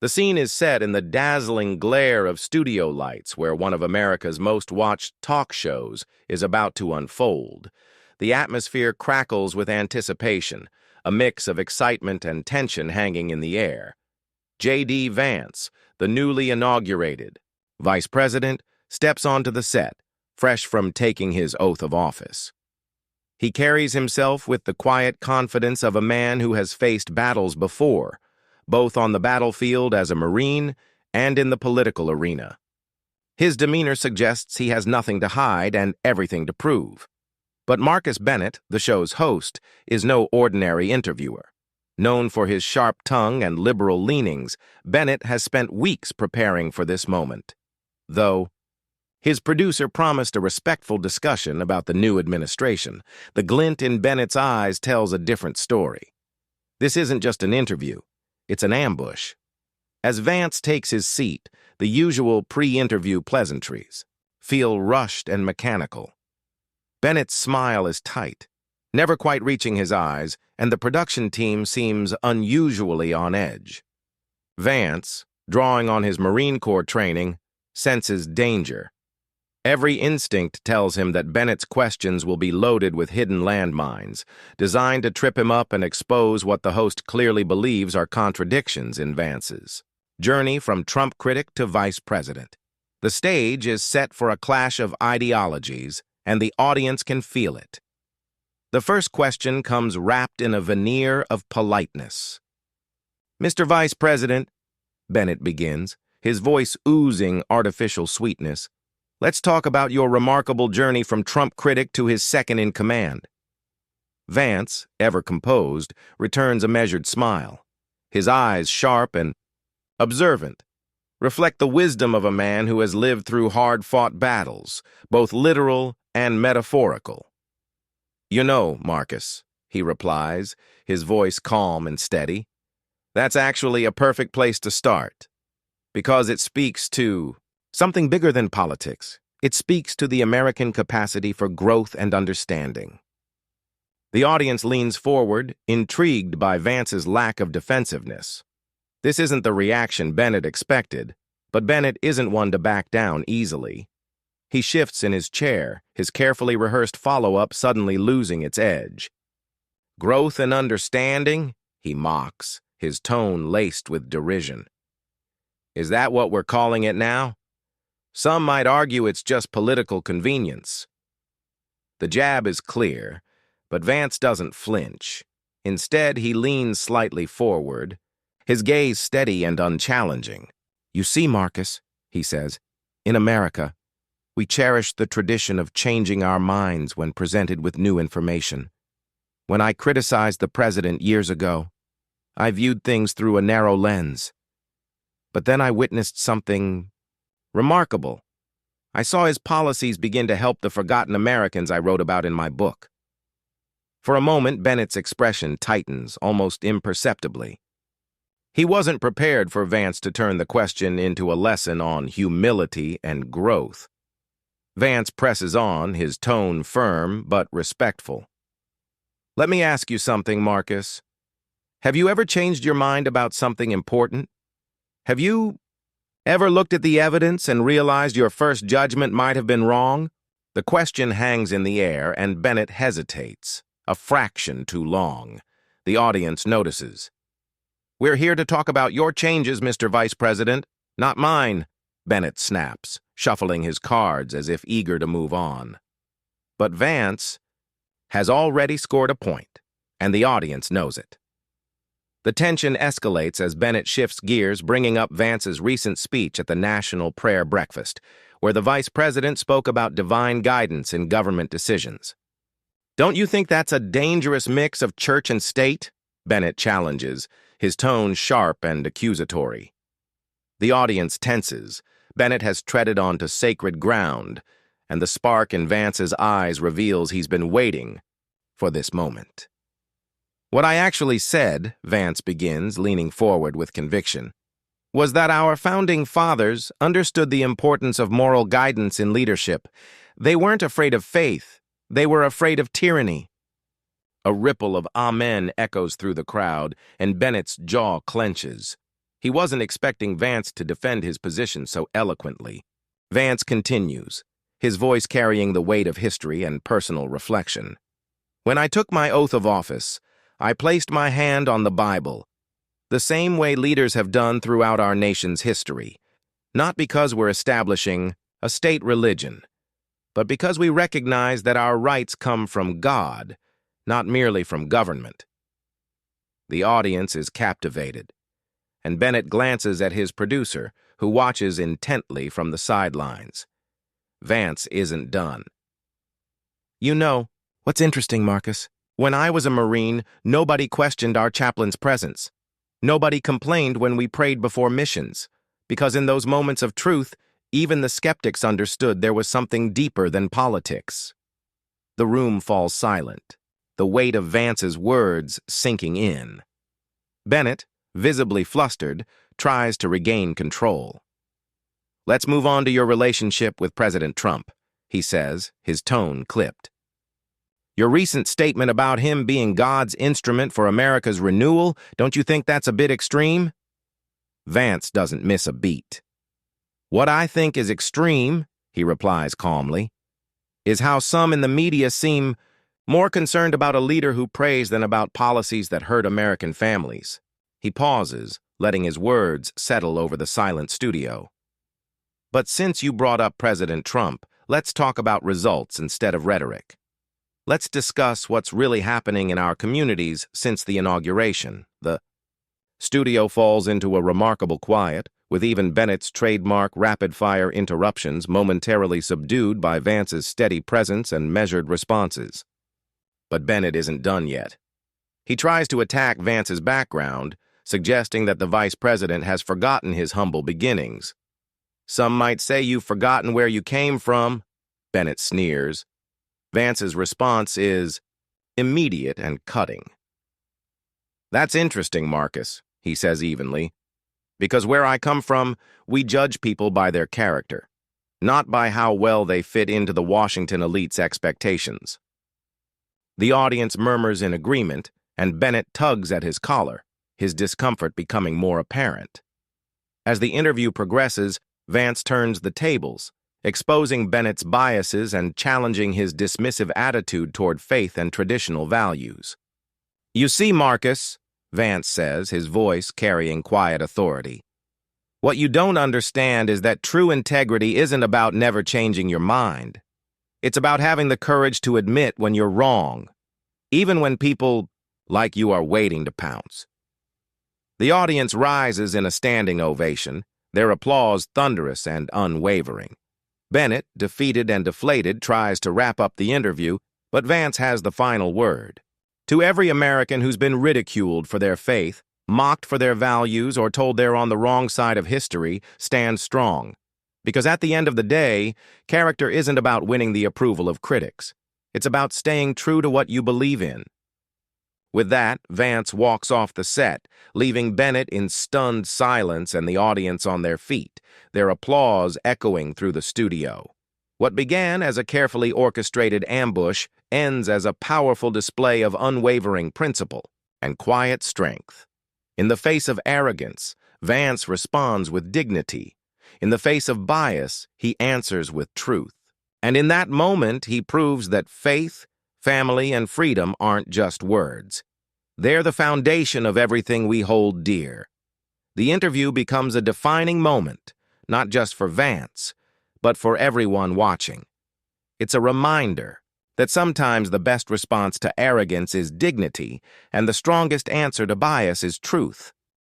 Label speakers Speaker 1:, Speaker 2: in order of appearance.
Speaker 1: The scene is set in the dazzling glare of studio lights where one of America's most watched talk shows is about to unfold. The atmosphere crackles with anticipation, a mix of excitement and tension hanging in the air. J.D. Vance, the newly inaugurated vice president, steps onto the set, fresh from taking his oath of office. He carries himself with the quiet confidence of a man who has faced battles before, both on the battlefield as a Marine and in the political arena. His demeanor suggests he has nothing to hide and everything to prove. But Marcus Bennett, the show's host, is no ordinary interviewer. Known for his sharp tongue and liberal leanings, Bennett has spent weeks preparing for this moment. Though his producer promised a respectful discussion about the new administration, the glint in Bennett's eyes tells a different story. This isn't just an interview, it's an ambush. As Vance takes his seat, the usual pre-interview pleasantries feel rushed and mechanical. Bennett's smile is tight, never quite reaching his eyes, and the production team seems unusually on edge. Vance, drawing on his Marine Corps training, senses danger. Every instinct tells him that Bennett's questions will be loaded with hidden landmines, designed to trip him up and expose what the host clearly believes are contradictions in Vance's journey from Trump critic to vice president. The stage is set for a clash of ideologies, and the audience can feel it. The first question comes wrapped in a veneer of politeness. "Mr. Vice President," Bennett begins, his voice oozing artificial sweetness, "let's talk about your remarkable journey from Trump critic to his second-in-command." Vance, ever composed, returns a measured smile. His eyes, sharp and observant, reflect the wisdom of a man who has lived through hard-fought battles, both literal and metaphorical. "You know, Marcus," he replies, his voice calm and steady, "that's actually a perfect place to start, because it speaks to something bigger than politics. It speaks to the American capacity for growth and understanding." The audience leans forward, intrigued by Vance's lack of defensiveness. This isn't the reaction Bennett expected, but Bennett isn't one to back down easily. He shifts in his chair, his carefully rehearsed follow-up suddenly losing its edge. "Growth and understanding?" he mocks, his tone laced with derision. "Is that what we're calling it now? Some might argue it's just political convenience." The jab is clear, but Vance doesn't flinch. Instead, he leans slightly forward, his gaze steady and unchallenging. "You see, Marcus," he says, "in America, we cherish the tradition of changing our minds when presented with new information. When I criticized the president years ago, I viewed things through a narrow lens. But then I witnessed something remarkable. I saw his policies begin to help the forgotten Americans I wrote about in my book." For a moment, Bennett's expression tightens, almost imperceptibly. He wasn't prepared for Vance to turn the question into a lesson on humility and growth. Vance presses on, his tone firm but respectful. "Let me ask you something, Marcus. Have you ever changed your mind about something important? Have you ever looked at the evidence and realized your first judgment might have been wrong?" The question hangs in the air, and Bennett hesitates, a fraction too long. The audience notices. "We're here to talk about your changes, Mr. Vice President, not mine," Bennett snaps, shuffling his cards as if eager to move on. But Vance has already scored a point, and the audience knows it. The tension escalates as Bennett shifts gears, bringing up Vance's recent speech at the National Prayer Breakfast, where the vice president spoke about divine guidance in government decisions. "Don't you think that's a dangerous mix of church and state?" Bennett challenges, his tone sharp and accusatory. The audience tenses. Bennett has treaded onto sacred ground, and the spark in Vance's eyes reveals he's been waiting for this moment. "What I actually said," Vance begins, leaning forward with conviction, "was that our founding fathers understood the importance of moral guidance in leadership. They weren't afraid of faith. They were afraid of tyranny." A ripple of amen echoes through the crowd, and Bennett's jaw clenches. He wasn't expecting Vance to defend his position so eloquently. Vance continues, his voice carrying the weight of history and personal reflection. When I took my oath of office, I placed my hand on the Bible, the same way leaders have done throughout our nation's history, not because we're establishing a state religion, but because we recognize that our rights come from God, not merely from government. The audience is captivated, and Bennett glances at his producer, who watches intently from the sidelines. Vance isn't done. You know, what's interesting, Marcus? When I was a Marine, nobody questioned our chaplain's presence. Nobody complained when we prayed before missions, because in those moments of truth, even the skeptics understood there was something deeper than politics. The room falls silent, the weight of Vance's words sinking in. Bennett, visibly flustered, tries to regain control. Let's move on to your relationship with President Trump, he says, his tone clipped. Your recent statement about him being God's instrument for America's renewal, don't you think that's a bit extreme? Vance doesn't miss a beat. What I think is extreme, he replies calmly, is how some in the media seem more concerned about a leader who prays than about policies that hurt American families. He pauses, letting his words settle over the silent studio. But since you brought up President Trump, let's talk about results instead of rhetoric. Let's discuss what's really happening in our communities since the inauguration. The studio falls into a remarkable quiet, with even Bennett's trademark rapid-fire interruptions momentarily subdued by Vance's steady presence and measured responses. But Bennett isn't done yet. He tries to attack Vance's background, suggesting that the vice president has forgotten his humble beginnings. Some might say you've forgotten where you came from, Bennett sneers. Vance's response is immediate and cutting. That's interesting, Marcus, he says evenly, because where I come from, we judge people by their character, not by how well they fit into the Washington elite's expectations. The audience murmurs in agreement, and Bennett tugs at his collar, his discomfort becoming more apparent. As the interview progresses, Vance turns the tables, exposing Bennett's biases and challenging his dismissive attitude toward faith and traditional values. You see, Marcus, Vance says, his voice carrying quiet authority. What you don't understand is that true integrity isn't about never changing your mind. It's about having the courage to admit when you're wrong, even when people like you are waiting to pounce. The audience rises in a standing ovation, their applause thunderous and unwavering. Bennett, defeated and deflated, tries to wrap up the interview, but Vance has the final word. To every American who's been ridiculed for their faith, mocked for their values, or told they're on the wrong side of history, stand strong. Because at the end of the day, character isn't about winning the approval of critics. It's about staying true to what you believe in. With that, Vance walks off the set, leaving Bennett in stunned silence and the audience on their feet, their applause echoing through the studio. What began as a carefully orchestrated ambush ends as a powerful display of unwavering principle and quiet strength. In the face of arrogance, Vance responds with dignity. In the face of bias, he answers with truth. And in that moment, he proves that faith, family, and freedom aren't just words. They're the foundation of everything we hold dear. The interview becomes a defining moment, not just for Vance, but for everyone watching. It's a reminder that sometimes the best response to arrogance is dignity, and the strongest answer to bias is truth.